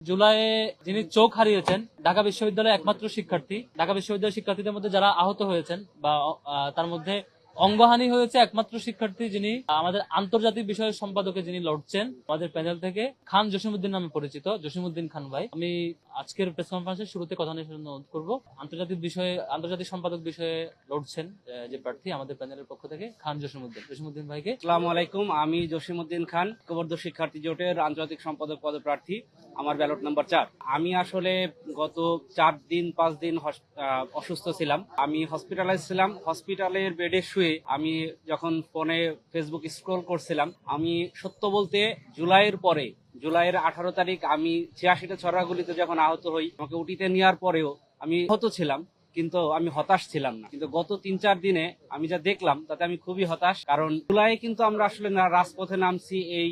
জুলাইয়ে যিনি চোখ হারিয়েছেন ঢাকা বিশ্ববিদ্যালয়ের একমাত্র শিক্ষার্থী, ঢাকা বিশ্ববিদ্যালয়ের শিক্ষার্থীদের মধ্যে যারা আহত হয়েছেন বা তার মধ্যে অঙ্গহানি হয়েছে একমাত্র শিক্ষার্থী যিনি আমাদের আন্তর্জাতিক বিষয়ের সম্পাদকে যিনি লড়ছেন আমাদের প্যানেল থেকে, খান জসিমউদ্দিন নামে পরিচিত, জসিমউদ্দিন খান ভাই। আমি আজকের প্রেস কনফারেন্সের শুরুতে কথা নিয়ে অনুরোধ করবো। আন্তর্জাতিক সম্পাদক বিষয়ে লড়ছেন যে প্রার্থী আমাদের প্যানেলের পক্ষ থেকে, খান জসিমউদ্দিন ভাইকে। আসসালামু আলাইকুম, আমি জসিমউদ্দিন খান, ঐক্যবদ্ধ শিক্ষার্থী জোটের আন্তর্জাতিক সম্পাদক পদপ্রার্থী। আমার ব্যালট নাম্বার 4। আমি আসলে গত 4-5 দিন অসুস্থ ছিলাম। আমি হসপিটালাইজ ছিলাম। হসপিটালের বেডে শুয়ে আমি যখন ফোনে ফেসবুক স্ক্রল করছিলাম, আমি সত্য বলতে জুলাইয়ের 18 তারিখ আমি 86টা ছড়াগুলিতে যখন আহত হই, আমাকে উটিতে নেওয়ার পরেও আমি আহত ছিলাম, কিন্তু আমি হতাশ ছিলাম না। কিন্তু গত 3-4 দিনে আমি যা দেখলাম তাতে আমি খুবই হতাশ। কারণ জুলাই কিন্তু আমরা আসলে রাজপথে নামছি এই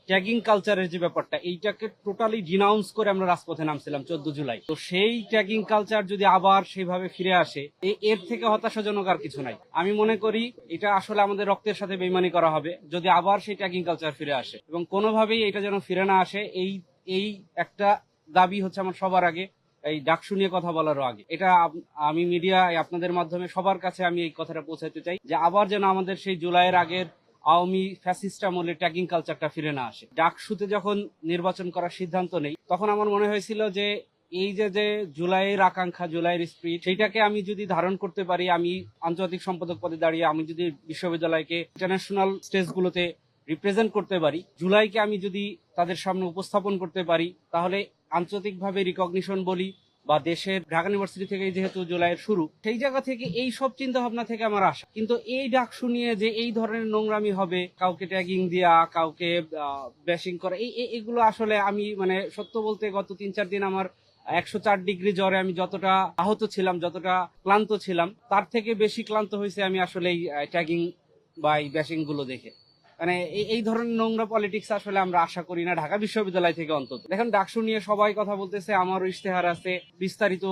ট্যাগিং কালচারের যে ব্যাপারটা, এইটাকে টোটালি ডিনাউন্স করে আমরা রাজপথে নামছিলাম 14 জুলাই। তো সেই ট্যাগিং কালচার যদি আবার সেইভাবে ফিরে আসে, এর থেকে হতাশাজনক আর কিছু নাই। আমি মনে করি এটা আসলে আমাদের রক্তের সাথে বেইমানি করা হবে যদি আবার সেই ট্যাগিং কালচার ফিরে আসে, এবং কোনোভাবেই এটা যেন ফিরে না আসে। এই একটা দাবি হচ্ছে আমার সবার আগে, এই ডাকসু নিয়ে কথা বলারও আগে। এটা আমি মিডিয়ায় আপনাদের মাধ্যমে সবার কাছে আমি এই কথাটা পৌঁছাতে চাই যে আবার যেন আমাদের সেই জুলাইয়ের আগের আওয়ামী ফ্যাসিস্ট আমলে ট্যাগিং কালচারটা ফিরে না আসে। ডাকসুতে যখন নির্বাচন করার সিদ্ধান্ত নেই, তখন আমার মনে হয়েছিল যে এই যে জুলাইয়ের আকাঙ্ক্ষা, জুলাইয়ের স্পিরিট, সেইটাকে আমি যদি ধারণ করতে পারি, আমি আন্তর্জাতিক সম্পাদক পদে দাঁড়িয়ে আমি যদি বিশ্ববিদ্যালয়কে ইন্টারন্যাশনাল স্টেজগুলোতে রিপ্রেজেন্ট করতে পারি, জুলাইকে আমি যদি তাদের সামনে উপস্থাপন করতে পারি, তাহলে আন্তর্জাতিকভাবে রিকগনিশন বলি বা দেশের ঢাকা ইউনিভার্সিটি থেকে যেহেতু জুলাইয়ের শুরু, সেই জায়গা থেকে এই সব চিন্তা ভাবনা থেকে আমার আসা। কিন্তু এই ডাকসু নিয়ে যে এই ধরনের নোংরামি হবে, কাউকে ট্যাগিং দেওয়া, কাউকে ব্যাশিং করা, এগুলো আসলে আমি সত্য বলতে গত 3-4 দিন আমার 104 ডিগ্রি জ্বরে আমি যতটা আহত ছিলাম, যতটা ক্লান্ত ছিলাম, তার থেকে বেশি ক্লান্ত হয়েছে আমি আসলে এই ট্যাগিং বা এই ব্যাশিং গুলো দেখে। এই ধরনের নোংরা পলিটিক্স আসলে আমরা আশা করি না ঢাকা বিশ্ববিদ্যালয় থেকে। অন্তত দেখেন, ডাকসু নিয়ে সবাই কথা বলতেছে, আমারও ইশতেহার আছে বিস্তারিত,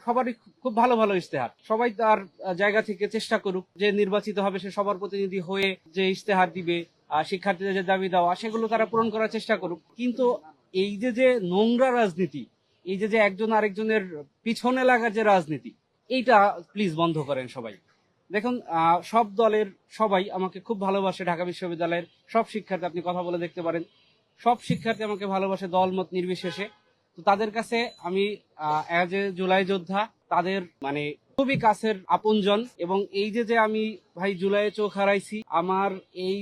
সবারই খুব ভালো ভালো ইশতেহার। সবাই তার জায়গা থেকে চেষ্টা করুক, যে নির্বাচিত হবে সে সবার প্রতিনিধি হয়ে যে ইশতেহার দিবে, শিক্ষার্থীদের যে দাবি দেওয়া, সেগুলো তারা পূরণ করার চেষ্টা করুক। কিন্তু এই যে নোংরা রাজনীতি, এই যে একজন আরেকজনের পিছনে লাগার যে রাজনীতি, এইটা প্লিজ বন্ধ করেন সবাই। দেখুন, সব দলের সবাই আমাকে খুব ভালোবাসে। ঢাকা বিশ্ববিদ্যালয়ের সব শিক্ষার্থী, আপনি কথা বলে দেখতে পারেন, সব শিক্ষার্থী আমাকে ভালোবাসে দলমত নির্বিশেষে। তো তাদের কাছে আমি অ্যাজ এ জুলাই যোদ্ধা, তাদের খুবই কাছের আপনজন। এবং এই যে আমি ভাই জুলাইয়ে চোখ হারাইছি, আমার এই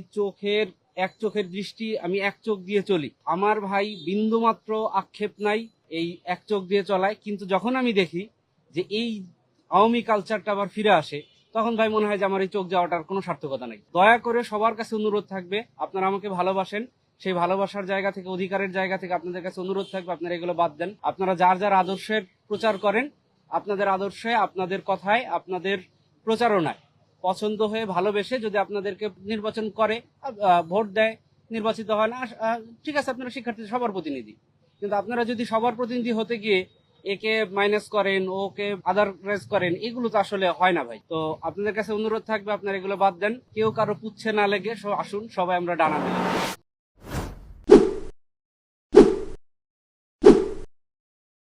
এক চোখের দৃষ্টি, আমি এক চোখ দিয়ে চলি। আমার ভাই বিন্দুমাত্র আক্ষেপ নাই এই এক চোখ দিয়ে চলায়। কিন্তু যখন আমি দেখি যে এই আওয়ামী কালচারটা আবার ফিরে আসে, তখন ভাই মনে হয় যে আমার এই চোখ যাওয়াটার কোনো সার্থকতা নেই। দয়া করে সবার কাছে অনুরোধ থাকবে, আপনারা আমাকে ভালোবাসেন, সেই ভালোবাসার জায়গা থেকে, অধিকারের জায়গা থেকে আপনাদের কাছে অনুরোধ থাকবে, আপনারা এগুলো বাদ দেন। আপনারা যার যার আদর্শের প্রচার করেন, আপনাদের আদর্শে, আপনাদের কথায়, আপনাদের প্রচারণায় পছন্দ হয়ে ভালোবেসে যদি আপনাদেরকে নির্বাচন করে, ভোট দেয়, নির্বাচিত হয় না, ঠিক আছে, আপনারা শিক্ষার্থী সবার প্রতিনিধি। কিন্তু আপনারা যদি সবার প্রতিনিধি হতে গিয়ে একে মাইনাস করেন, ওকে আদারওয়াইজ করেন, এগুলো তো আসলে হয় না ভাই। তো আপনাদের কাছে অনুরোধ থাকবে, আপনারা এগুলো বাদ দেন। কেউ কারো পুচ্ছে না লেগে আসুন সবাই আমরা ডানা দিই।